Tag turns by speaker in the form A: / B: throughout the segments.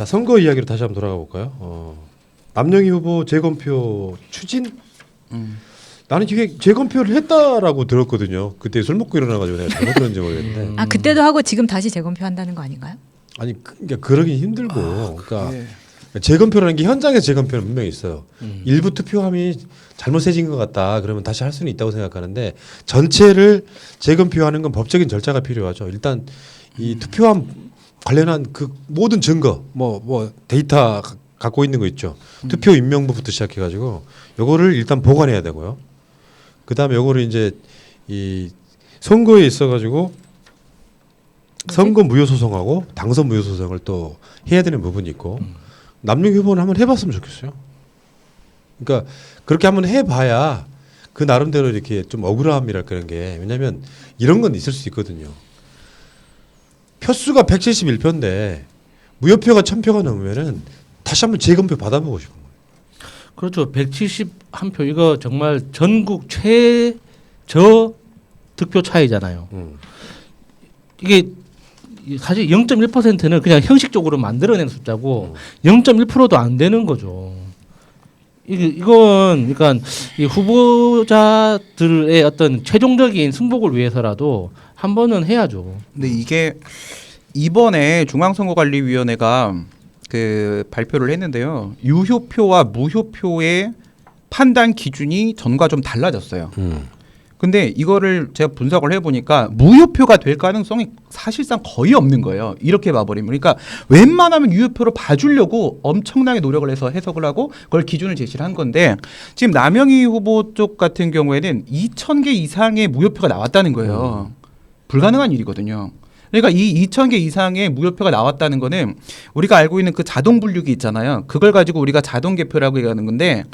A: 자, 선거 이야기로 다시 한번 돌아가 볼까요? 남영희 후보 재검표 추진? 나는 이게 재검표를 했다라고 들었거든요. 그때 술 먹고 일어나가지고 내가 잘못 들었는지 모르겠는데.
B: 아 그때도 하고 지금 다시 재검표 한다는 거 아닌가요?
A: 아니 그러니까 그러긴 힘들고. 그러니까 재검표라는 게 현장에서 재검표는 분명히 있어요. 일부 투표함이 잘못해진 것 같다. 그러면 다시 할 수는 있다고 생각하는데 전체를 재검표하는 건 법적인 절차가 필요하죠. 일단 이 투표함 관련한 그 모든 증거, 뭐 데이터 갖고 있는 거 있죠. 투표 인명부부터 시작해가지고 요거를 일단 보관해야 되고요. 그다음에 요거를 이제 이 선거에 있어가지고 선거 무효 소송하고 당선 무효 소송을 또 해야 되는 부분이 있고 남녀 후보는 한번 해봤으면 좋겠어요. 그러니까 그렇게 한번 해봐야 그 나름대로 이렇게 좀 억울함이랄 그런 게 왜냐하면 이런 건 있을 수 있거든요. 표수가 171표인데 무효표가 1000표가 넘으면은 다시 한번 재검표 받아보고 싶은 거예요.
C: 그렇죠. 171표 이거 정말 전국 최저 득표 차이잖아요. 이게 사실 0.1%는 그냥 형식적으로 만들어낸 숫자고 0.1%도 안 되는 거죠. 이건 그러니까 이 후보자들의 어떤 최종적인 승복을 위해서라도 한 번은 해야죠.
D: 근데 이게 이번에 중앙선거관리위원회가 그 발표를 했는데요. 유효표와 무효표의 판단 기준이 전과 좀 달라졌어요. 근데 이거를 제가 분석을 해보니까 무효표가 될 가능성이 사실상 거의 없는 거예요. 이렇게 봐버리면. 그러니까 웬만하면 유효표로 봐주려고 엄청나게 노력을 해서 해석을 하고 그걸 기준을 제시를 한 건데 지금 남영희 후보 쪽 같은 경우에는 2,000개 이상의 무효표가 나왔다는 거예요. 불가능한 일이거든요. 그러니까 이 2,000개 이상의 무효표가 나왔다는 거는 우리가 알고 있는 그 자동 분류기 있잖아요. 그걸 가지고 우리가 자동 개표라고 얘기하는 건데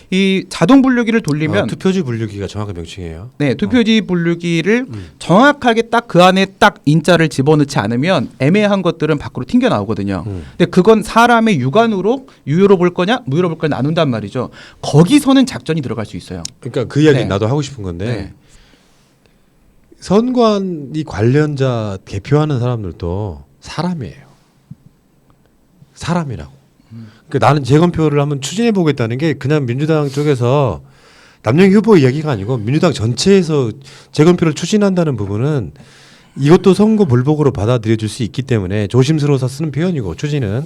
D: 이 자동 분류기를 돌리면
A: 투표지 분류기가 정확한 명칭이에요.
D: 네, 투표지 분류기를 정확하게 딱 그 안에 딱 인자를 집어넣지 않으면 애매한 것들은 밖으로 튕겨 나오거든요. 근데 그건 사람의 육안으로 유효로 볼 거냐, 무효로 볼 거냐 나눈단 말이죠. 거기서는 작전이 들어갈 수 있어요.
A: 그러니까 그 이야기
D: 네.
A: 나도 하고 싶은 건데
D: 네.
A: 선관위 관련자 개표하는 사람들도 사람이에요. 사람이라고. 그러니까 나는 재검표를 한번 추진해 보겠다는 게 그냥 민주당 쪽에서 남영희 후보 이야기가 아니고 민주당 전체에서 재검표를 추진한다는 부분은 이것도 선거 불복으로 받아들여질 수 있기 때문에 조심스러워서 쓰는 표현이고 추진은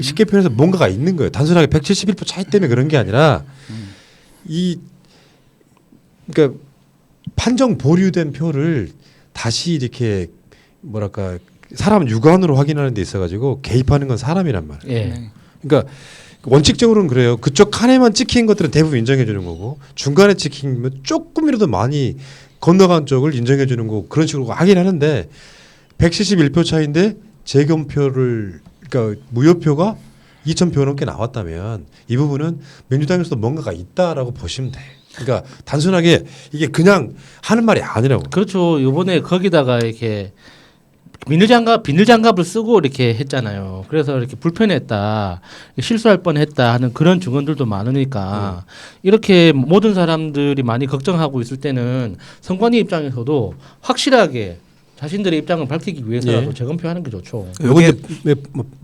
A: 쉽게 표현해서 뭔가가 있는 거예요. 단순하게 171표 차이 때문에 그런 게 아니라 그러니까 판정 보류된 표를 다시 이렇게 뭐랄까 사람 육안으로 확인하는 데 있어가지고 개입하는 건 사람이란 말이에요.
C: 예.
A: 그러니까 원칙적으로는 그래요. 그쪽 칸에만 찍힌 것들은 대부분 인정해 주는 거고 중간에 찍히면 조금이라도 많이 건너간 쪽을 인정해 주는 거고 그런 식으로 하긴 하는데 171표 차인데 재검표를 그러니까 무효표가 2,000표 넘게 나왔다면 이 부분은 민주당에서도 뭔가가 있다라고 보시면 돼. 그러니까 단순하게 이게 그냥 하는 말이 아니라고.
C: 그렇죠. 이번에 거기다가 이렇게 비닐장갑을 쓰고 이렇게 했잖아요. 그래서 이렇게 불편했다, 실수할 뻔했다 하는 그런 증언들도 많으니까 이렇게 모든 사람들이 많이 걱정하고 있을 때는 선관위 입장에서도 확실하게 자신들의 입장을 밝히기 위해서라도
A: 예.
C: 재검표하는 게 좋죠.
A: 요거 이제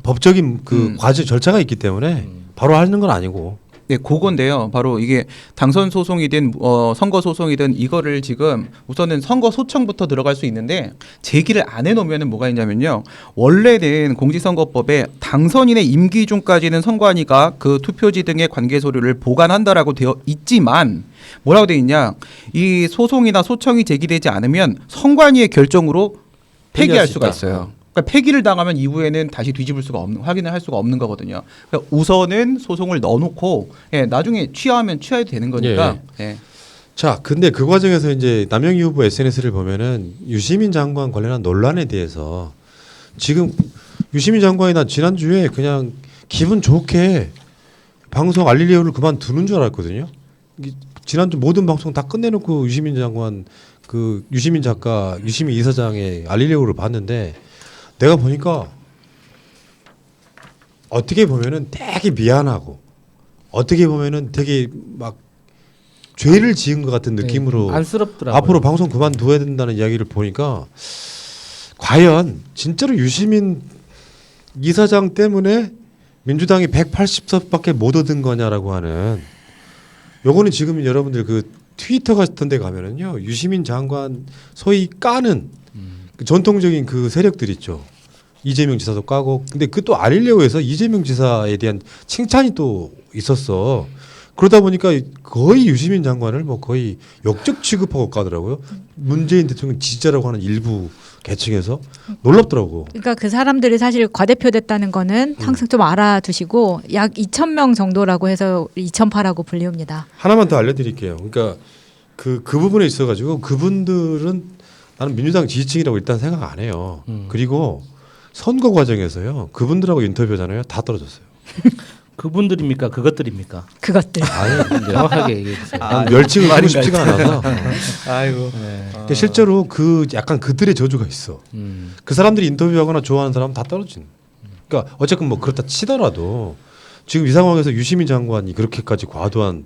A: 법적인 그 과제 절차가 있기 때문에 바로 하는 건 아니고.
D: 네, 그건데요. 바로 이게 당선 소송이든 선거 소송이든 이거를 지금 우선은 선거 소청부터 들어갈 수 있는데 제기를 안 해놓으면은 뭐가 있냐면요. 원래는 공직선거법에 당선인의 임기 중까지는 선관위가 그 투표지 등의 관계 서류를 보관한다라고 되어 있지만 뭐라고 되어 있냐? 이 소송이나 소청이 제기되지 않으면 선관위의 결정으로 폐기할 수가 있어요. 그러니까 폐기를 당하면 이후에는 다시 뒤집을 수가 없는, 확인을 할 수가 없는 거거든요. 그러니까 우선은 소송을 넣어놓고 나중에 취하면 취해도 되는 거니까. 예.
A: 자, 근데 그 과정에서 이제 남영희 후보 SNS를 보면은 유시민 장관 관련한 논란에 대해서 지금 유시민 장관이 난 지난주에 그냥 기분 좋게 방송 알릴리오를 그만두는 줄 알았거든요. 지난주 모든 방송 다 끝내놓고 유시민 장관 그 유시민 작가 유시민 이사장의 알릴리오를 봤는데 내가 보니까 어떻게 보면은 되게 미안하고 어떻게 보면은 되게 막 죄를 지은 것 같은 느낌으로
C: 안쓰럽더라고요.
A: 앞으로 방송 그만둬야 된다는 이야기를 보니까 과연 진짜로 유시민 이사장 때문에 민주당이 180석밖에 못 얻은 거냐라고 하는 요거는 지금 여러분들 그 트위터 같은 데 가면은요. 유시민 장관 소위 까는 그 전통적인 그 세력들 있죠. 이재명 지사도 까고 근데 그 또 아니려고 해서 이재명 지사에 대한 칭찬이 또 있었어. 그러다 보니까 거의 유시민 장관을 뭐 거의 역적 취급하고 까더라고요. 문재인 대통령 지지자라고 하는 일부 계층에서 놀랍더라고.
B: 그러니까 그 사람들이 사실 과대표됐다는 거는 항상 좀 알아두시고 약 2,000명 정도라고 해서 2,008하고 불리웁니다.
A: 하나만 더 알려드릴게요. 그러니까 그 부분에 있어가지고 그분들은 나는 민주당 지지층이라고 일단 생각 안 해요. 그리고 선거 과정에서요. 그분들하고 인터뷰하잖아요. 다 떨어졌어요.
C: 그분들입니까? 그것들입니까?
B: 그것들.
A: 아니,
C: 정확하게 얘기해 주세요.
A: 멸칭을 하고 싶지가 않아서.
D: 아이고.
C: 네.
A: 근데 실제로 그 약간 그들의 저주가 있어. 그 사람들이 인터뷰하거나 좋아하는 사람 다 떨어진. 그러니까 어쨌든 뭐 그렇다 치더라도 지금 이 상황에서 유시민 장관이 그렇게까지 과도한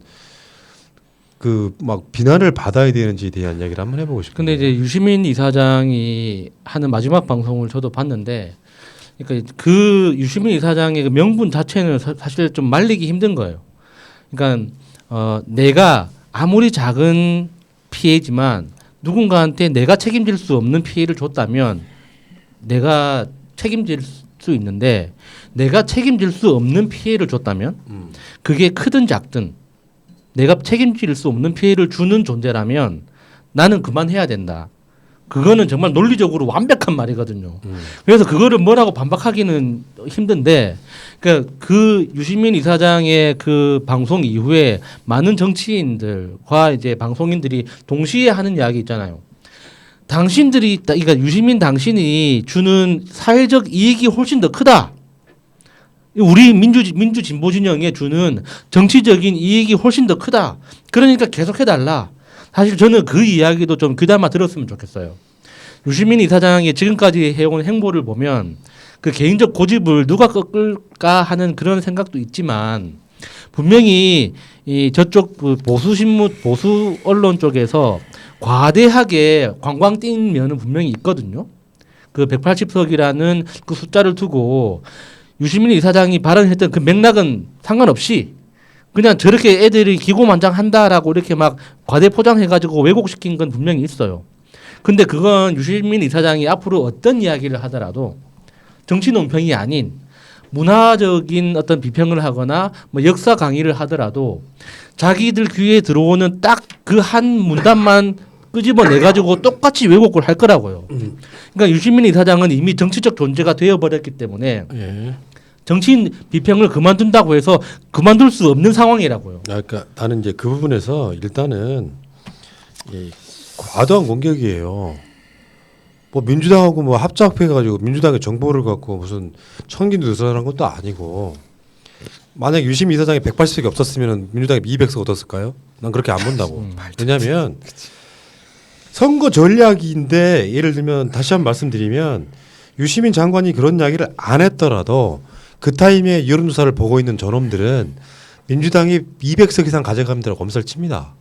A: 그 막 비난을 받아야 되는지에 대한 이야기를 한번 해보고 싶어요.
C: 근데 이제 유시민 이사장이 하는 마지막 방송을 저도 봤는데, 그러니까 그 유시민 이사장의 그 명분 자체는 사실 좀 말리기 힘든 거예요. 그러니까 내가 아무리 작은 피해지만 누군가한테 내가 책임질 수 없는 피해를 줬다면 내가 책임질 수 있는데, 내가 책임질 수 없는 피해를 줬다면 그게 크든 작든 내가 책임질 수 없는 피해를 주는 존재라면 나는 그만해야 된다. 그거는 정말 논리적으로 완벽한 말이거든요. 그래서 그거를 뭐라고 반박하기는 힘든데, 그러니까 그 유시민 이사장의 그 방송 이후에 많은 정치인들과 이제 방송인들이 동시에 하는 이야기 있잖아요. 당신들이, 그러니까 유시민 당신이 주는 사회적 이익이 훨씬 더 크다. 우리 민주 진보 진영에 주는 정치적인 이익이 훨씬 더 크다. 그러니까 계속 해달라. 사실 저는 그 이야기도 좀 귀담아 들었으면 좋겠어요. 유시민 이사장이 지금까지 해온 행보를 보면 그 개인적 고집을 누가 꺾을까 하는 그런 생각도 있지만, 분명히 이 저쪽 그 보수 신문, 보수 언론 쪽에서 과대하게 관광 뛴 면은 분명히 있거든요. 그 180석이라는 그 숫자를 두고 유시민 이사장이 발언했던 그 맥락은 상관없이 그냥 저렇게 애들이 기고만장한다라고 이렇게 막 과대 포장해가지고 왜곡시킨 건 분명히 있어요. 근데 그건 유시민 이사장이 앞으로 어떤 이야기를 하더라도 정치 논평이 아닌 문화적인 어떤 비평을 하거나 뭐 역사 강의를 하더라도 자기들 귀에 들어오는 딱 그 한 문단만 끄집어내 가지고 똑같이 왜곡을 할 거라고요. 그러니까 유시민 이사장은 이미 정치적 존재가 되어버렸기 때문에 정치인 비평을 그만둔다고 해서 그만둘 수 없는 상황이라고요.
A: 그러니까 나는 이제 그 부분에서 일단은 이 과도한 공격이에요. 뭐 민주당하고 뭐 합작해가지고 민주당의 정보를 갖고 무슨 청기 누설하는 것도 아니고, 만약 유시민 이사장이 180석이 없었으면 민주당이 200석 얻었을까요? 난 그렇게 안 본다고. 왜냐하면 선거 전략인데, 예를 들면 다시 한번 말씀드리면 유시민 장관이 그런 이야기를 안 했더라도 그 타임에 여론조사를 보고 있는 저놈들은 민주당이 200석 이상 가져가면 검사를 칩니다.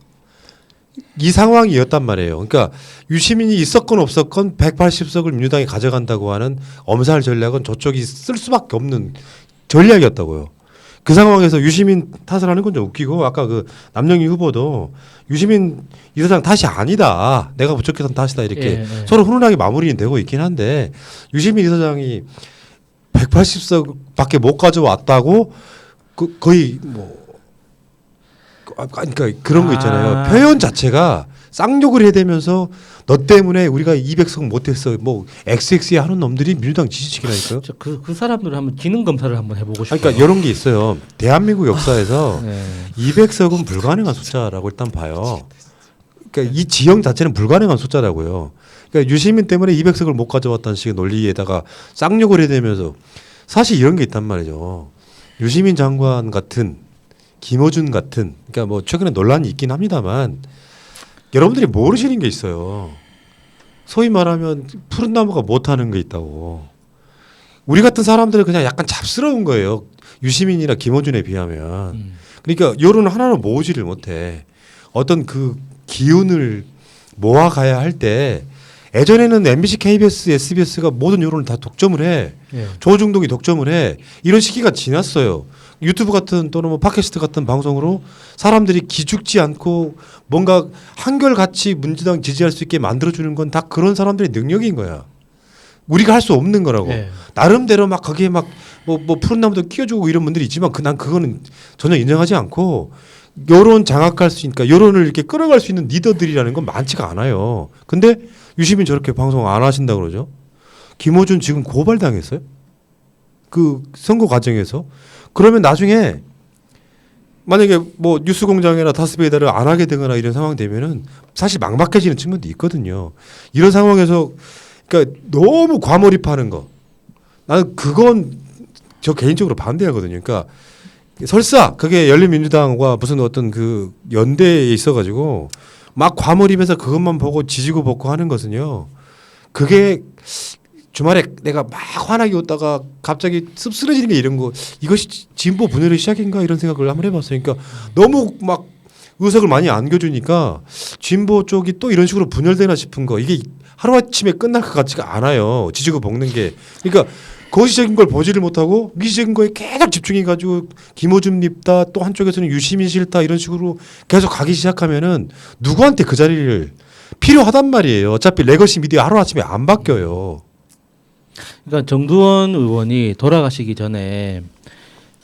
A: 이 상황이었단 말이에요. 그러니까 유시민이 있었건 없었건 180석을 민주당이 가져간다고 하는 엄살 전략은 저쪽이 쓸 수밖에 없는 전략이었다고요. 그 상황에서 유시민 탓을 하는 건 좀 웃기고, 아까 그 남영희 후보도 유시민 이사장 탓이 아니다, 내가 부족해서 탓이다, 이렇게 서로 훈훈하게 마무리는 되고 있긴 한데, 유시민 이사장이 180석밖에 못 가져왔다고 거의 뭐 그러니까 그런 거 있잖아요. 표현 자체가 쌍욕을 해대면서 너 때문에 우리가 200석 못했어, 뭐 XX에 하는 놈들이 민주당 지지층이라니까요.
C: 그 사람들을 한번 기능 검사를 한번 해보고 싶어요.
A: 그러니까 이런 게 있어요. 대한민국 역사에서 200석은 불가능한 숫자라고 일단 봐요. 그러니까 이 지형 자체는 불가능한 숫자라고요. 그러니까 유시민 때문에 200석을 못 가져왔다는 식의 논리에다가 쌍욕을 해대면서, 사실 이런 게 있단 말이죠. 유시민 장관 같은, 김어준 같은, 그러니까 뭐 최근에 논란이 있긴 합니다만 여러분들이 모르시는 게 있어요. 소위 말하면 푸른 나무가 못하는 게 있다고. 우리 같은 사람들은 그냥 약간 잡스러운 거예요. 유시민이나 김어준에 비하면. 그러니까 여론을 하나로 모으지를 못해. 어떤 그 기운을 모아가야 할 때 예전에는 MBC, KBS, SBS가 모든 여론을 다 독점을 해.
C: 예.
A: 조중동이 독점을 해. 이런 시기가 지났어요. 유튜브 같은 또는 뭐 팟캐스트 같은 방송으로 사람들이 기죽지 않고 뭔가 한결같이 민주당 지지할 수 있게 만들어주는 건 다 그런 사람들의 능력인 거야. 우리가 할 수 없는 거라고.
C: 예.
A: 나름대로 막 거기에 막 뭐 푸른 나무도 끼워주고 이런 분들이 있지만 난 그거는 전혀 인정하지 않고 여론 장악할 수 있으니까 여론을 이렇게 끌어갈 수 있는 리더들이라는 건 많지가 않아요. 근데 유시민 저렇게 방송 안 하신다 그러죠. 김어준 지금 고발당했어요. 그 선거 과정에서. 그러면 나중에 만약에 뭐 뉴스공장이나 다스베이다를 안 하게 되거나 이런 상황 되면은 사실 막막해지는 측면도 있거든요. 이런 상황에서 그러니까 너무 과몰입하는 거. 나는 그건 저 개인적으로 반대하거든요. 그러니까 설사 그게 열린민주당과 무슨 어떤 그 연대에 있어가지고 막 과몰입해서 그것만 보고 지지고 볶고 하는 것은요. 그게 주말에 내가 막 환하게 웃다가 갑자기 씁쓸해지는 게 이런 거 이것이 진보 분열의 시작인가 이런 생각을 한번 해봤어요. 그러니까 너무 막 의석을 많이 안겨주니까 진보 쪽이 또 이런 식으로 분열되나 싶은 거 이게 하루아침에 끝날 것 같지가 않아요. 지지고 볶는 게. 그러니까 거시적인 걸 보지를 못하고 미시적인 거에 계속 집중해가지고 김어준 립다 또 한쪽에서는 유시민 싫다 이런 식으로 계속 가기 시작하면은 누구한테 그 자리를 필요하단 말이에요. 어차피 레거시 미디어 하루아침에 안 바뀌어요.
C: 그러니까 정두원 의원이 돌아가시기 전에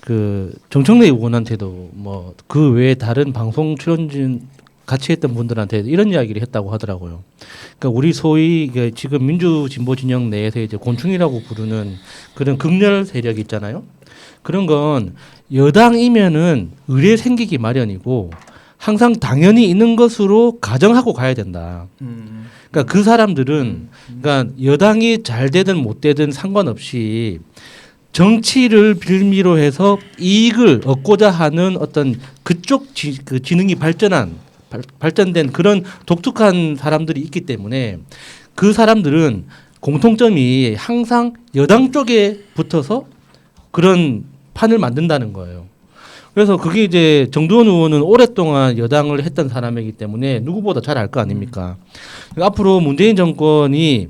C: 그 정청래 의원한테도 뭐 그 외에 다른 방송 출연진 같이 했던 분들한테 이런 이야기를 했다고 하더라고요. 그러니까 우리 소위 이게 지금 민주 진보 진영 내에서 이제 곤충이라고 부르는 그런 극렬 세력이 있잖아요. 그런 건 여당이면은 의뢰 생기기 마련이고 항상 당연히 있는 것으로 가정하고 가야 된다. 그러니까 그 사람들은 그러니까 여당이 잘 되든 못 되든 상관없이 정치를 빌미로 해서 이익을 얻고자 하는 어떤 그쪽 그 지능이 발전된 그런 독특한 사람들이 있기 때문에 그 사람들은 공통점이 항상 여당 쪽에 붙어서 그런 판을 만든다는 거예요. 그래서 그게 이제 정두원 의원은 오랫동안 여당을 했던 사람이기 때문에 누구보다 잘 알 거 아닙니까? 앞으로 문재인 정권이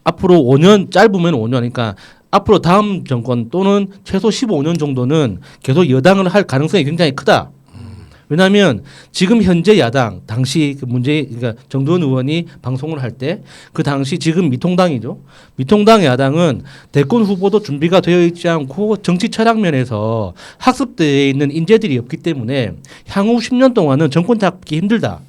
C: 앞으로 5년 짧으면 5년 그러니까 앞으로 다음 정권 또는 최소 15년 정도는 계속 여당을 할 가능성이 굉장히 크다. 왜냐하면 지금 현재 야당 당시 그 그러니까 정두원 의원이 방송을 할 때 그 당시 지금 미통당이죠. 미통당 야당은 대권 후보도 준비가 되어 있지 않고 정치 철학 면에서 학습대에 있는 인재들이 없기 때문에 향후 10년 동안은 정권 잡기 힘들다.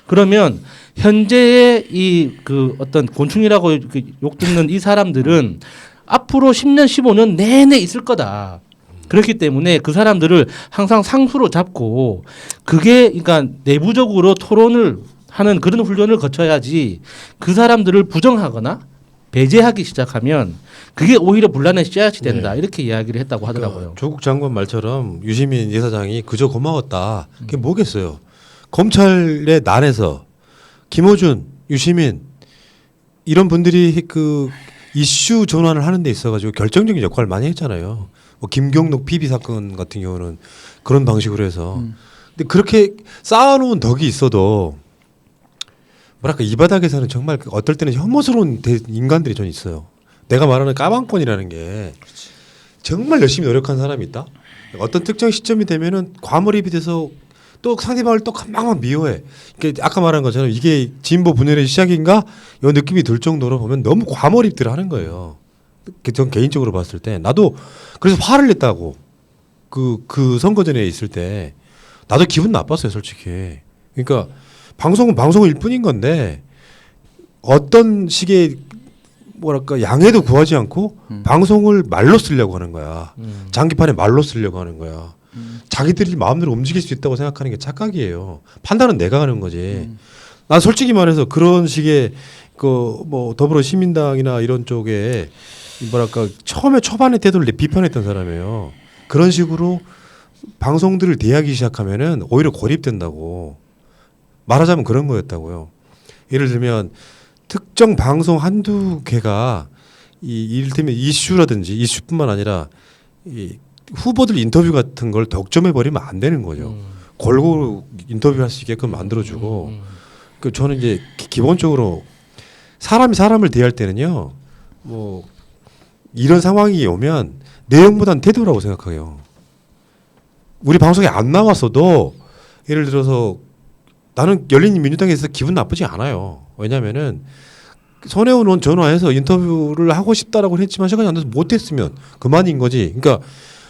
C: 그러면 현재의 이 그 어떤 곤충이라고 욕 듣는 이 사람들은 앞으로 10년, 15년 내내 있을 거다. 그렇기 때문에 그 사람들을 항상 상수로 잡고 그게 그러니까 내부적으로 토론을 하는 그런 훈련을 거쳐야지 그 사람들을 부정하거나 배제하기 시작하면 그게 오히려 분란의 씨앗이 된다.
A: 네.
C: 이렇게 이야기를 했다고 하더라고요.
A: 그러니까 조국 장관 말처럼 유시민 이사장이 그저 고마웠다. 그게 뭐겠어요. 검찰의 난에서 김어준, 유시민 이런 분들이 그 이슈 전환을 하는 데 있어가지고 결정적인 역할을 많이 했잖아요. 뭐 김경록 PB 사건 같은 경우는 그런 방식으로 해서. 근데 그렇게 쌓아놓은 덕이 있어도 뭐랄까 이 바닥에서는 정말 어떨 때는 혐오스러운 인간들이 전 있어요. 내가 말하는 까방권이라는 게 정말 열심히 노력한 사람이 있다. 어떤 특정 시점이 되면은 과몰입이 돼서 또 상대방을 또 금방만 미워해. 그러니까 아까 말한 것처럼 이게 진보 분열의 시작인가? 이 느낌이 들 정도로 보면 너무 과몰입들 하는 거예요. 전 개인적으로 봤을 때 나도 그래서 화를 냈다고 그 선거전에 있을 때 나도 기분 나빴어요 솔직히. 그러니까 방송은 방송일 뿐인 건데 어떤 식의 뭐랄까 양해도 구하지 않고 방송을 말로 쓰려고 하는 거야. 장기판에 말로 쓰려고 하는 거야. 자기들이 마음대로 움직일 수 있다고 생각하는 게 착각이에요. 판단은 내가 하는 거지. 난 솔직히 말해서 그런 식의 그 뭐 더불어 시민당이나 이런 쪽에 뭐랄까 처음에 초반의 태도를 비판했던 사람이에요. 그런 식으로 방송들을 대하기 시작하면은 오히려 고립된다고. 말하자면 그런 거였다고요. 예를 들면 특정 방송 한두 개가 이를테면 이슈라든지 이슈뿐만 아니라 이 후보들 인터뷰 같은 걸 독점해 버리면 안 되는 거죠. 골고루 인터뷰할 수 있게끔 만들어주고. 그 저는 이제 기본적으로 사람이 사람을 대할 때는요. 뭐 이런 상황이 오면 내용보다는 태도라고 생각해요. 우리 방송에 안 나왔어도 예를 들어서 나는 열린민주당에서 기분 나쁘지 않아요. 왜냐면은 손혜원 의원 전화해서 인터뷰를 하고 싶다라고 했지만 시간이 안 돼서 못했으면 그만인 거지. 그러니까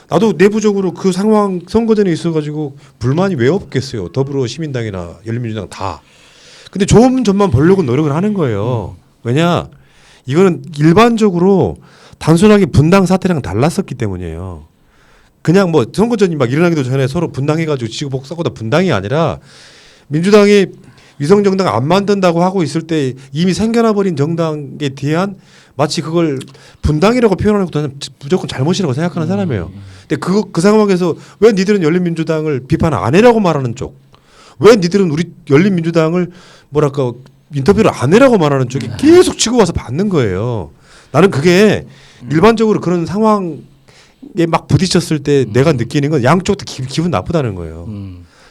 A: 나도 내부적으로 그 상황 선거전에 있어가지고 불만이 왜 없겠어요. 더불어시민당이나 열린민주당 다. 근데 좋은 점만 보려고 노력을 하는 거예요. 왜냐 이거는 일반적으로 단순하게 분당 사태랑 달랐었기 때문이에요. 그냥 뭐 선거전이 막 일어나기도 전에 서로 분당해가지고 지구 복사보다 분당이 아니라 민주당이 위성정당 안 만든다고 하고 있을 때 이미 생겨나 버린 정당에 대한 마치 그걸 분당이라고 표현하는 것도 무조건 잘못이라고 생각하는 사람이에요. 근데 그 상황에서 왜 니들은 열린민주당을 비판 안 해라고 말하는 쪽, 왜 니들은 우리 열린민주당을 뭐랄까 인터뷰를 안 해라고 말하는 쪽이 계속 치고 와서 받는 거예요. 나는 그게 일반적으로 그런 상황에 막 부딪혔을 때 내가 느끼는 건 양쪽 다 기분 나쁘다는 거예요.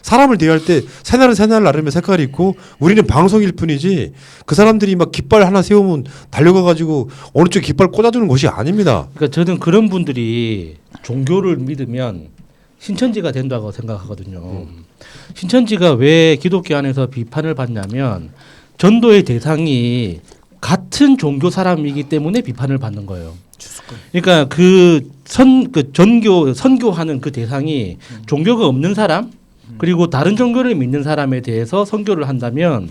A: 사람을 대할 때 새날은 새날 나름의 색깔이 있고 우리는 방송일 뿐이지 그 사람들이 막 깃발 하나 세우면 달려가가지고 어느 쪽에 깃발 꽂아주는 것이 아닙니다.
C: 그러니까 저는 그런 분들이 종교를 믿으면 신천지가 된다고 생각하거든요. 신천지가 왜 기독교 안에서 비판을 받냐면 전도의 대상이 같은 종교 사람이기 때문에 비판을 받는 거예요. 그러니까 그 선교하는 그 대상이 종교가 없는 사람 그리고 다른 종교를 믿는 사람에 대해서 선교를 한다면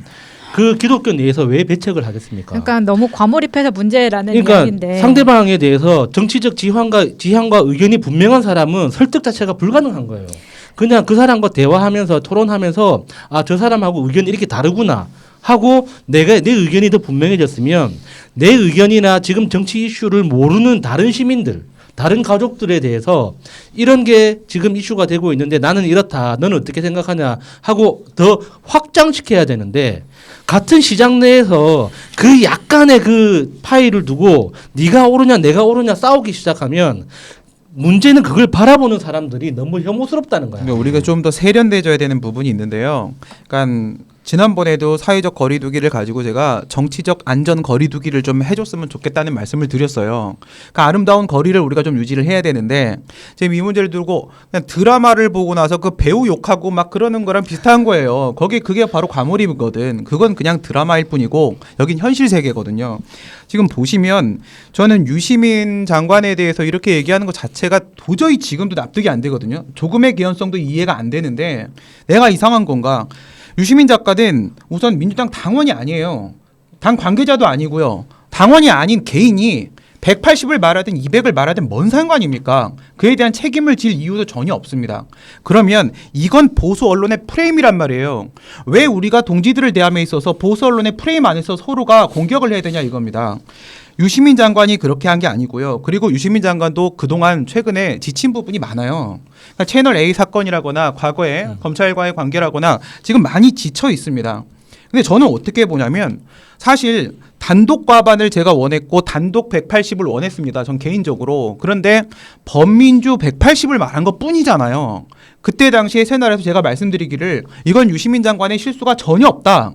C: 그 기독교 내에서 왜 배척을 하겠습니까?
B: 그러니까 너무 과몰입해서 문제라는
C: 그러니까
B: 이야기인데
C: 상대방에 대해서 정치적 지향과 의견이 분명한 사람은 설득 자체가 불가능한 거예요. 그냥 그 사람과 대화하면서 토론하면서 아, 저 사람하고 의견이 이렇게 다르구나 하고 내 의견이 더 분명해졌으면 내 의견이나 지금 정치 이슈를 모르는 다른 시민들 다른 가족들에 대해서 이런 게 지금 이슈가 되고 있는데 나는 이렇다. 너는 어떻게 생각하냐 하고 더 확장시켜야 되는데 같은 시장 내에서 그 약간의 그 파일을 두고 네가 옳으냐 내가 옳으냐 싸우기 시작하면 문제는 그걸 바라보는 사람들이 너무 혐오스럽다는 거야.
D: 그러니까 우리가 좀 더 세련돼져야 되는 부분이 있는데요. 그러니까 지난번에도 사회적 거리두기를 가지고 제가 정치적 안전 거리두기를 좀 해줬으면 좋겠다는 말씀을 드렸어요. 그러니까 아름다운 거리를 우리가 좀 유지를 해야 되는데 지금 이 문제를 두고 그냥 드라마를 보고 나서 그 배우 욕하고 막 그러는 거랑 비슷한 거예요. 그게 바로 과몰입이거든. 그건 그냥 드라마일 뿐이고 여긴 현실 세계거든요. 지금 보시면 저는 유시민 장관에 대해서 이렇게 얘기하는 것 자체가 도저히 지금도 납득이 안 되거든요. 조금의 개연성도 이해가 안 되는데 내가 이상한 건가? 유시민 작가는 우선 민주당 당원이 아니에요. 당 관계자도 아니고요. 당원이 아닌 개인이 180을 말하든 200을 말하든 뭔 상관입니까? 그에 대한 책임을 질 이유도 전혀 없습니다. 그러면 이건 보수 언론의 프레임이란 말이에요. 왜 우리가 동지들을 대함에 있어서 보수 언론의 프레임 안에서 서로가 공격을 해야 되냐 이겁니다. 유시민 장관이 그렇게 한 게 아니고요. 그리고 유시민 장관도 그동안 최근에 지친 부분이 많아요. 그러니까 채널 A 사건이라거나 과거에 검찰과의 관계라거나 지금 많이 지쳐 있습니다. 근데 저는 어떻게 보냐면 사실 단독 과반을 제가 원했고 단독 180을 원했습니다. 전 개인적으로. 그런데 범민주 180을 말한 것 뿐이잖아요. 그때 당시에 새날에서 제가 말씀드리기를 이건 유시민 장관의 실수가 전혀 없다.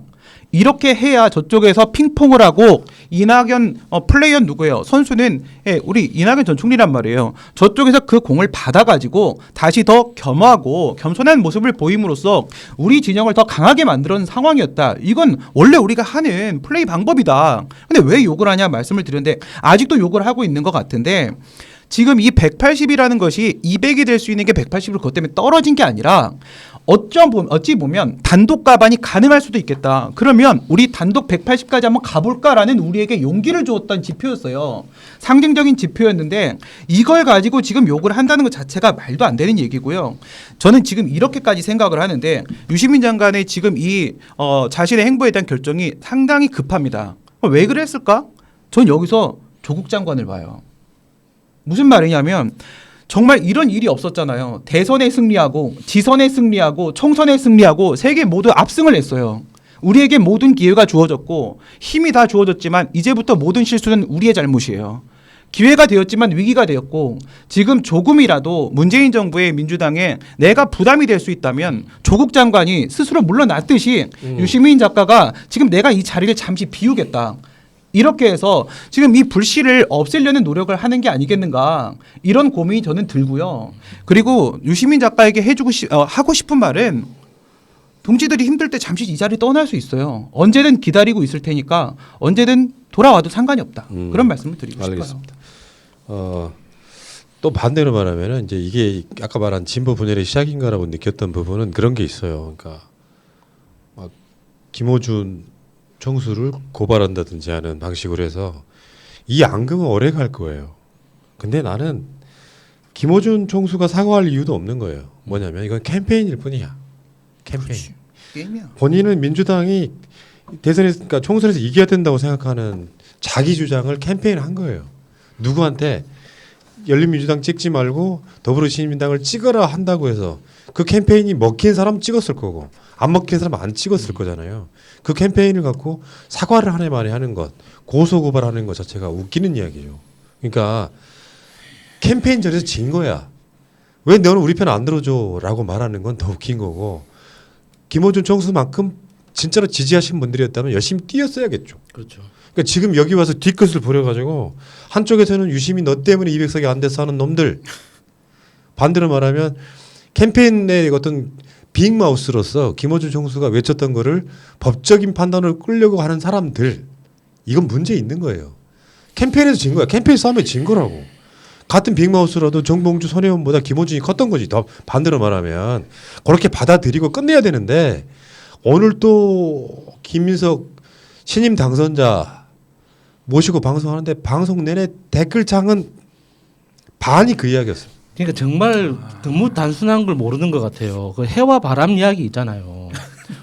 D: 이렇게 해야 저쪽에서 핑퐁을 하고 이낙연 플레이어 누구예요? 선수는 우리 이낙연 전 총리란 말이에요. 저쪽에서 그 공을 받아가지고 다시 더 겸하고 겸손한 모습을 보임으로써 우리 진영을 더 강하게 만드는 상황이었다. 이건 원래 우리가 하는 플레이 방법이다. 근데 왜 욕을 하냐 말씀을 드렸는데 아직도 욕을 하고 있는 것 같은데 지금 이 180이라는 것이 200이 될 수 있는 게 180으로 그것 때문에 떨어진 게 아니라 어찌 보면 단독 가반이 가능할 수도 있겠다. 그러면 우리 단독 180까지 한번 가볼까라는 우리에게 용기를 주었던 지표였어요. 상징적인 지표였는데 이걸 가지고 지금 욕을 한다는 것 자체가 말도 안 되는 얘기고요. 저는 지금 이렇게까지 생각을 하는데 유시민 장관의 지금 이 자신의 행보에 대한 결정이 상당히 급합니다. 왜 그랬을까? 전 여기서 조국 장관을 봐요. 무슨 말이냐면 정말 이런 일이 없었잖아요. 대선에 승리하고 지선에 승리하고 총선에 승리하고 세 개 모두 압승을 했어요. 우리에게 모든 기회가 주어졌고 힘이 다 주어졌지만 이제부터 모든 실수는 우리의 잘못이에요. 기회가 되었지만 위기가 되었고 지금 조금이라도 문재인 정부의 민주당에 내가 부담이 될 수 있다면 조국 장관이 스스로 물러났듯이 유시민 작가가 지금 내가 이 자리를 잠시 비우겠다. 이렇게 해서 지금 이 불씨를 없애려는 노력을 하는 게 아니겠는가 이런 고민이 저는 들고요. 그리고 유시민 작가에게 하고 싶은 말은 동지들이 힘들 때 잠시 이 자리 떠날 수 있어요. 언제든 기다리고 있을 테니까 언제든 돌아와도 상관이 없다. 그런 말씀을 드리고
A: 알겠습니다. 또 반대로 말하면은 이제 이게 아까 말한 진보 분열의 시작인가라고 느꼈던 부분은 그런 게 있어요. 그러니까 막 김어준 총수를 고발한다든지 하는 방식으로 해서 이 앙금은 오래 갈 거예요. 근데 나는 김어준 총수가 사과할 이유도 없는 거예요. 뭐냐면 이건 캠페인일 뿐이야. 캠페인.
D: 게임이야.
A: 본인은 민주당이 대선에서 그러니까 총선에서 이겨야 된다고 생각하는 자기 주장을 캠페인한 거예요. 누구한테 열린민주당 찍지 말고 더불어시민당을 찍어라 한다고 해서 그 캠페인이 먹힌 사람 찍었을 거고 안 먹힌 사람 안 찍었을 거잖아요. 그 캠페인을 갖고 사과를 하네 말이 하는 것, 고소고발하는 것 자체가 웃기는 이야기죠. 그러니까 캠페인전에서 진 거야. 왜 너는 우리 편 안 들어줘라고 말하는 건 더 웃긴 거고 김어준 총수만큼 진짜로 지지하신 분들이었다면 열심히 뛰었어야겠죠.
C: 그렇죠.
A: 그러니까 지금 여기 와서 뒤끝을 부려가지고 한쪽에서는 유시민 너 때문에 200석이 안 돼서 하는 놈들 반대로 말하면 캠페인의 어떤 빅마우스로서 김어준 총수가 외쳤던 거를 법적인 판단을 끌려고 하는 사람들 이건 문제 있는 거예요. 캠페인에서 진 거야. 캠페인 싸움에 진 거라고. 같은 빅마우스라도 정봉주 손혜원보다 김어준이 컸던 거지. 더 반대로 말하면 그렇게 받아들이고 끝내야 되는데 오늘 또 김민석 신임 당선자 모시고 방송하는데 방송 내내 댓글창은 반이 그 이야기였어요.
C: 그러니까 정말 너무 단순한 걸 모르는 것 같아요. 그 해와 바람 이야기 있잖아요.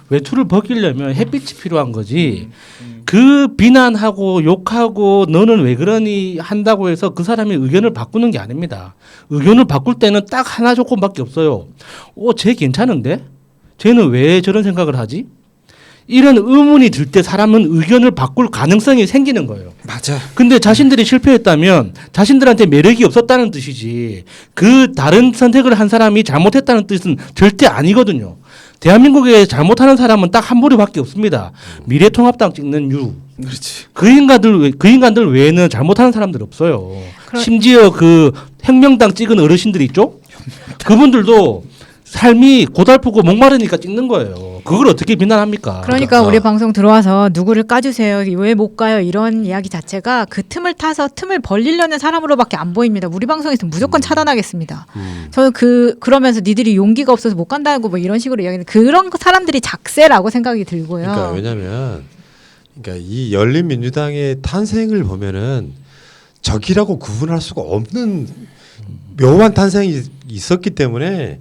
C: 외투를 벗기려면 햇빛이 필요한 거지. 그 비난하고 욕하고 너는 왜 그러니 한다고 해서 그 사람의 의견을 바꾸는 게 아닙니다. 의견을 바꿀 때는 딱 하나 조건밖에 없어요. 쟤 괜찮은데? 쟤는 왜 저런 생각을 하지? 이런 의문이 들 때 사람은 의견을 바꿀 가능성이 생기는 거예요.
D: 맞아.
C: 근데 자신들이 실패했다면 자신들한테 매력이 없었다는 뜻이지 그 다른 선택을 한 사람이 잘못했다는 뜻은 절대 아니거든요. 대한민국에 잘못하는 사람은 딱 한 부류밖에 없습니다. 미래통합당 찍는 유.
D: 그렇지.
C: 그 인간들 외에는 잘못하는 사람들 없어요. 심지어 그 혁명당 찍은 어르신들 있죠? 그분들도 삶이 고달프고 목마르니까 찍는 거예요. 그걸 어떻게 비난합니까?
B: 그러니까 우리 방송 들어와서 누구를 까주세요. 왜 못 가요? 이런 이야기 자체가 그 틈을 타서 틈을 벌리려는 사람으로밖에 안 보입니다. 우리 방송에서 무조건 차단하겠습니다. 저는 그러면서 니들이 용기가 없어서 못 간다고 뭐 이런 식으로 이야기하는 그런 사람들이 작세라고 생각이 들고요.
A: 그러니까 왜냐하면 그러니까 이 열린민주당의 탄생을 보면은 적이라고 구분할 수가 없는 묘한 탄생이 있었기 때문에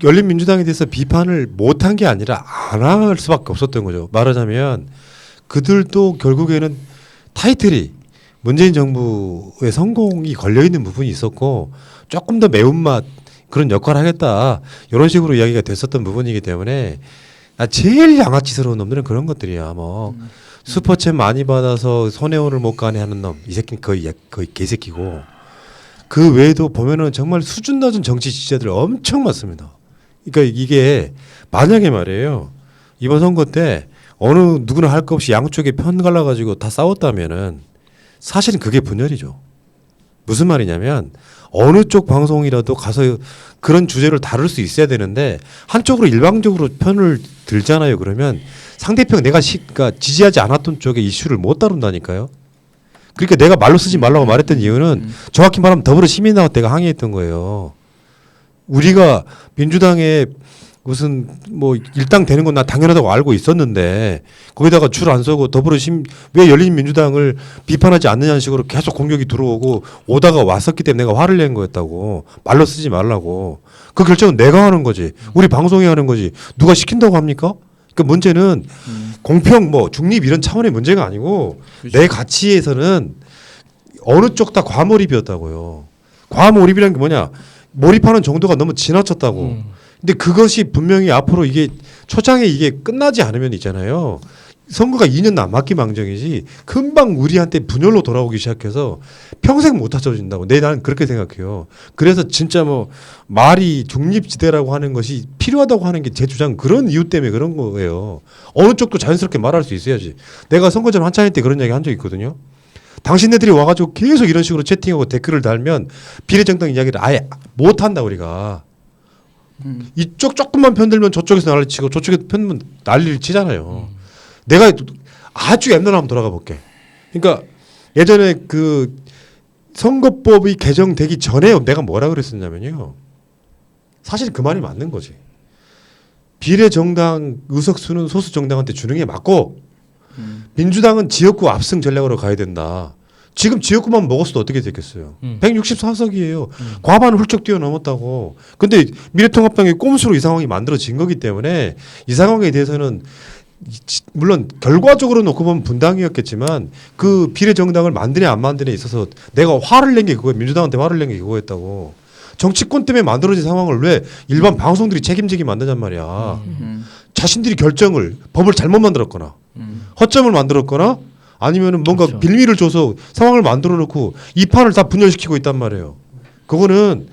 A: 열린민주당에 대해서 비판을 못한 게 아니라 안 할 수밖에 없었던 거죠. 말하자면 그들도 결국에는 타이틀이 문재인 정부의 성공이 걸려있는 부분이 있었고 조금 더 매운맛 그런 역할을 하겠다 이런 식으로 이야기가 됐었던 부분이기 때문에 제일 양아치스러운 놈들은 그런 것들이야. 뭐 슈퍼챗 많이 받아서 손해원을 못 가네 하는 놈 이 새끼는 거의 개새끼고 그 외에도 보면은 정말 수준 낮은 정치 지지자들 엄청 많습니다. 그러니까 이게 만약에 말이에요. 이번 선거 때 어느 누구나 할 것 없이 양쪽에 편 갈라가지고 다 싸웠다면은 사실은 그게 분열이죠. 무슨 말이냐면 어느 쪽 방송이라도 가서 그런 주제를 다룰 수 있어야 되는데 한쪽으로 일방적으로 편을 들잖아요. 그러면 상대편 내가 그러니까 지지하지 않았던 쪽의 이슈를 못 다룬다니까요. 그러니까 내가 말로 쓰지 말라고 말했던 이유는 정확히 말하면 더불어시민당한테 내가 항의했던 거예요. 우리가 민주당에 무슨 뭐 일당 되는 건 나 당연하다고 알고 있었는데 거기다가 줄 안 서고 왜 열린민주당을 비판하지 않느냐는 식으로 계속 공격이 들어오고 오다가 왔었기 때문에 내가 화를 낸 거였다고 말로 쓰지 말라고 그 결정은 내가 하는 거지 우리 방송이 하는 거지 누가 시킨다고 합니까? 그 문제는 공평 뭐 중립 이런 차원의 문제가 아니고 내 가치에서는 어느 쪽 다 과몰입이었다고요. 과몰입이라는 게 뭐냐? 몰입하는 정도가 너무 지나쳤다고. 근데 그것이 분명히 앞으로 이게 초장에 이게 끝나지 않으면 있잖아요. 선거가 2년 남았기 망정이지 금방 우리한테 분열로 돌아오기 시작해서 평생 못 찾아진다고. 나는 그렇게 생각해요. 그래서 진짜 뭐 말이 중립지대라고 하는 것이 필요하다고 하는 게 제 주장 그런 이유 때문에 그런 거예요. 어느 쪽도 자연스럽게 말할 수 있어야지. 내가 선거 전 한창일 때 그런 얘기 한 적 있거든요. 당신네들이 와가지고 계속 이런 식으로 채팅하고 댓글을 달면 비례정당 이야기를 아예 못 한다 우리가. 이쪽 조금만 편들면 저쪽에서 난리 치고 저쪽에서 편들면 난리를 치잖아요. 내가 아주 옛날 한번 돌아가 볼게. 그러니까 예전에 그 선거법이 개정되기 전에 내가 뭐라 그랬었냐면요. 사실 그 말이 맞는 거지. 비례정당 의석수는 소수정당한테 주는 게 맞고 민주당은 지역구 압승 전략으로 가야 된다. 지금 지역구만 먹었어도 어떻게 됐겠어요. 164석이에요. 과반을 훌쩍 뛰어넘었다고. 근데 미래통합당이 꼼수로 이 상황이 만들어진 거기 때문에 이 상황에 대해서는 물론 결과적으로 놓고 보면 분당이었겠지만 그 비례정당을 만드냐 안 만드냐에 있어서 내가 화를 낸 게 그거예요. 민주당한테 화를 낸 게 그거였다고. 정치권 때문에 만들어진 상황을 왜 일반 방송들이 책임지게 만드냔 말이야. 자신들이 결정을 법을 잘못 만들었거나 허점을 만들었거나 아니면은 뭔가
C: 그렇죠.
A: 빌미를 줘서 상황을 만들어 놓고 이 판을 다 분열시키고 있단 말이에요. 그거는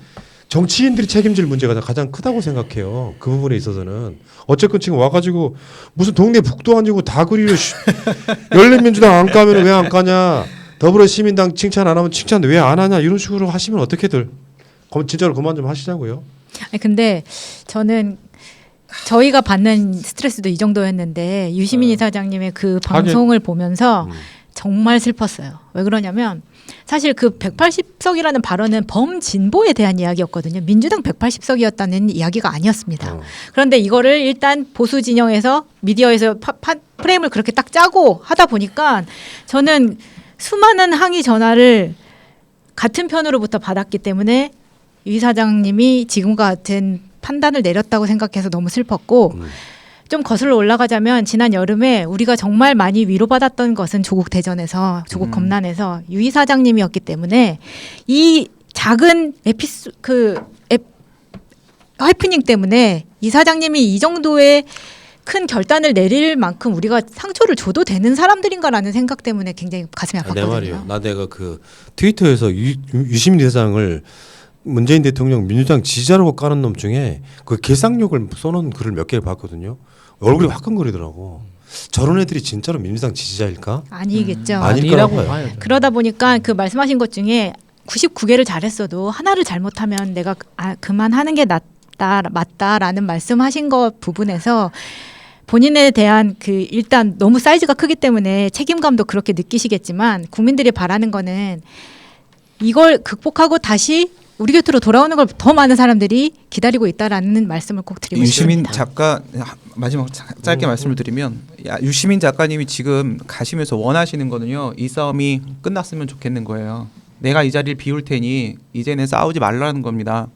A: 정치인들이 책임질 문제가 가장 크다고 생각해요. 그 부분에 있어서는. 어쨌건 지금 와가지고 무슨 동네 북도 아니고 다구리로 열린민주당 안 까면 왜 안 까냐. 더불어시민당 칭찬 안 하면 칭찬 왜 안 하냐. 이런 식으로 하시면 어떻게들. 진짜로 그만 좀 하시자고요.
B: 아니, 근데 저는 저희가 받는 스트레스도 이 정도였는데 유시민 이사장님의 그 방송을 보면서 정말 슬펐어요. 왜 그러냐면 사실 그 180석이라는 발언은 범진보에 대한 이야기였거든요. 민주당 180석이었다는 이야기가 아니었습니다. 그런데 이거를 일단 보수 진영에서 미디어에서 프레임을 그렇게 딱 짜고 하다 보니까 저는 수많은 항의 전화를 같은 편으로부터 받았기 때문에 유 이사장님이 지금과 같은 판단을 내렸다고 생각해서 너무 슬펐고 좀 거슬러 올라가자면 지난 여름에 우리가 정말 많이 위로받았던 것은 조국 대전에서 조국 검난에서 유 이사장님이었기 때문에 이 작은 해프닝 때문에 이사장님이 이 정도의 큰 결단을 내릴 만큼 우리가 상처를 줘도 되는 사람들인가라는 생각 때문에 굉장히 가슴이 아팠거든요.
A: 내 말이에요. 나 내가 그 트위터에서 유시민 대장을 문재인 대통령 민주당 지지자라고 까는 놈 중에 그 개쌍욕을 써놓은 글을 몇 개를 봤거든요. 얼굴이 화끈거리더라고. 저런 애들이 진짜로 민주당 지지자일까?
B: 아니겠죠.
A: 아니라고
C: 봐요.
B: 그러다 보니까 그 말씀하신 것 중에 99개를 잘했어도 하나를 잘못하면 내가 그만하는 게 맞다라는 말씀하신 것 부분에서 본인에 대한 그 일단 너무 사이즈가 크기 때문에 책임감도 그렇게 느끼시겠지만 국민들이 바라는 거는 이걸 극복하고 다시 우리 곁으로 돌아오는 걸 더 많은 사람들이 기다리고 있다라는 말씀을 꼭 드리고
D: 유시민
B: 싶습니다.
D: 작가 마지막 짧게 말씀을 드리면 유시민 작가님이 지금 가시면서 원하시는 거는요. 이 싸움이 끝났으면 좋겠는 거예요. 내가 이 자리를 비울 테니 이제는 싸우지 말라는 겁니다.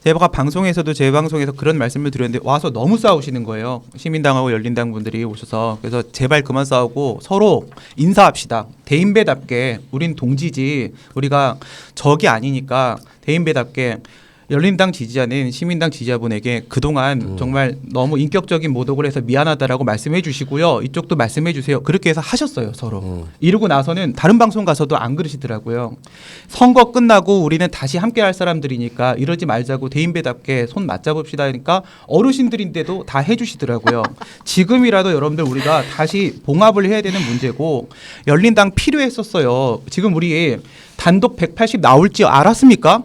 D: 제가 방송에서도 제 방송에서 그런 말씀을 드렸는데 와서 너무 싸우시는 거예요. 시민당하고 열린당 분들이 오셔서. 그래서 제발 그만 싸우고 서로 인사합시다. 대인배답게 우린 동지지 우리가 적이 아니니까 대인배답게 열린당 지지자는 시민당 지지자분에게 그동안 정말 너무 인격적인 모독을 해서 미안하다라고 말씀해 주시고요. 이쪽도 말씀해 주세요. 그렇게 해서 하셨어요. 서로. 이러고 나서는 다른 방송 가서도 안 그러시더라고요. 선거 끝나고 우리는 다시 함께 할 사람들이니까 이러지 말자고 대인배답게 손 맞잡읍시다 하니까 어르신들인데도 다 해주시더라고요. 지금이라도 여러분들 우리가 다시 봉합을 해야 되는 문제고 열린당 필요했었어요. 지금 우리 단독 180 나올지 알았습니까?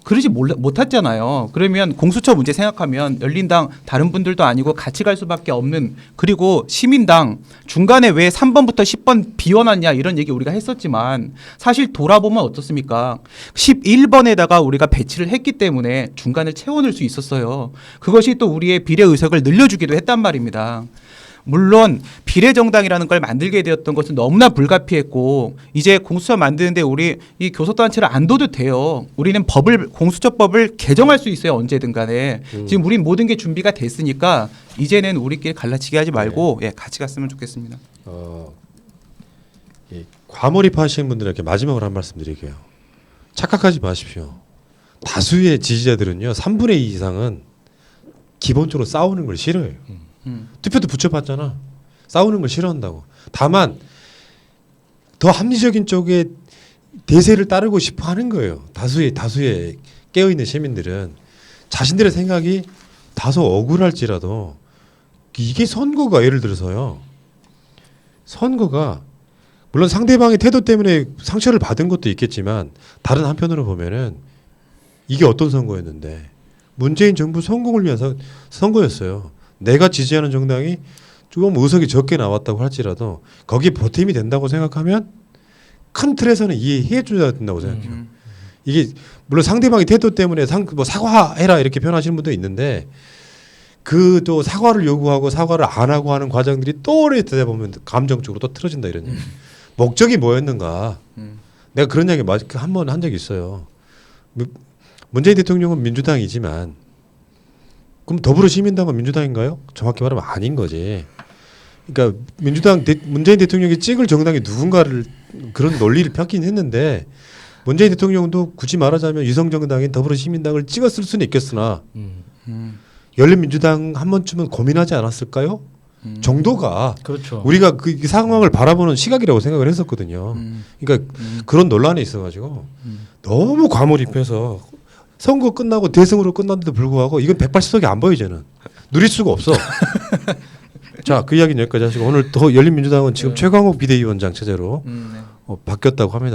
D: 그러지 못했잖아요. 그러면 공수처 문제 생각하면 열린당 다른 분들도 아니고 같이 갈 수밖에 없는 그리고 시민당 중간에 왜 3번부터 10번 비워놨냐 이런 얘기 우리가 했었지만 사실 돌아보면 어떻습니까? 11번에다가 우리가 배치를 했기 때문에 중간을 채워넣을 수 있었어요. 그것이 또 우리의 비례 의석을 늘려주기도 했단 말입니다. 물론 비례정당이라는 걸 만들게 되었던 것은 너무나 불가피했고 이제 공수처 만드는데 우리 이 교섭단체를 안 둬도 돼요. 우리는 공수처법을 개정할 수 있어요. 언제든 간에. 지금 우린 모든 게 준비가 됐으니까 이제는 우리끼리 갈라치기 하지 말고 같이 갔으면 좋겠습니다.
A: 과몰입하시는 분들에게 마지막으로 한 말씀 드릴게요. 착각하지 마십시오. 다수의 지지자들은요. 3분의 2 이상은 기본적으로 싸우는 걸 싫어해요. 투표도 붙여봤잖아. 싸우는 걸 싫어한다고. 다만 더 합리적인 쪽에 대세를 따르고 싶어 하는 거예요. 다수의 깨어 있는 시민들은 자신들의 생각이 다소 억울할지라도 이게 선거가 예를 들어서요. 선거가 물론 상대방의 태도 때문에 상처를 받은 것도 있겠지만 다른 한편으로 보면은 이게 어떤 선거였는데 문재인 정부 성공을 위한 선거였어요. 내가 지지하는 정당이 좀 의석이 적게 나왔다고 할지라도 거기에 보탬이 된다고 생각하면 큰 틀에서는 이해해 줘야 된다고 생각해요. 이게 물론 상대방의 태도 때문에 뭐 사과해라 이렇게 표현하시는 분도 있는데 그 또 사과를 요구하고 사과를 안 하고 하는 과정들이 또 오래 되다 보면 감정적으로 또 틀어진다 이런 얘기. 목적이 뭐였는가? 내가 그런 이야기 한 번 한 적이 있어요. 문재인 대통령은 민주당이지만 그럼 더불어시민당은 민주당인가요? 정확히 말하면 아닌 거지. 그러니까 문재인 대통령이 찍을 정당이 누군가를 그런 논리를 펴긴 했는데 문재인 대통령도 굳이 말하자면 유성정당인 더불어시민당을 찍었을 수는 있겠으나 열린민주당 한 번쯤은 고민하지 않았을까요? 정도가
C: 그렇죠.
A: 우리가 그 상황을 바라보는 시각이라고 생각을 했었거든요. 그러니까 그런 논란이 있어가지고 너무 과몰입해서 선거 끝나고 대승으로 끝났는데도 불구하고 이건 180석이 안 보여 저는. 누릴 수가 없어. 자, 그 이야기는 여기까지 하시고 오늘 더 열린민주당은 지금 최광욱 비대위원장 체제로 바뀌었다고 합니다.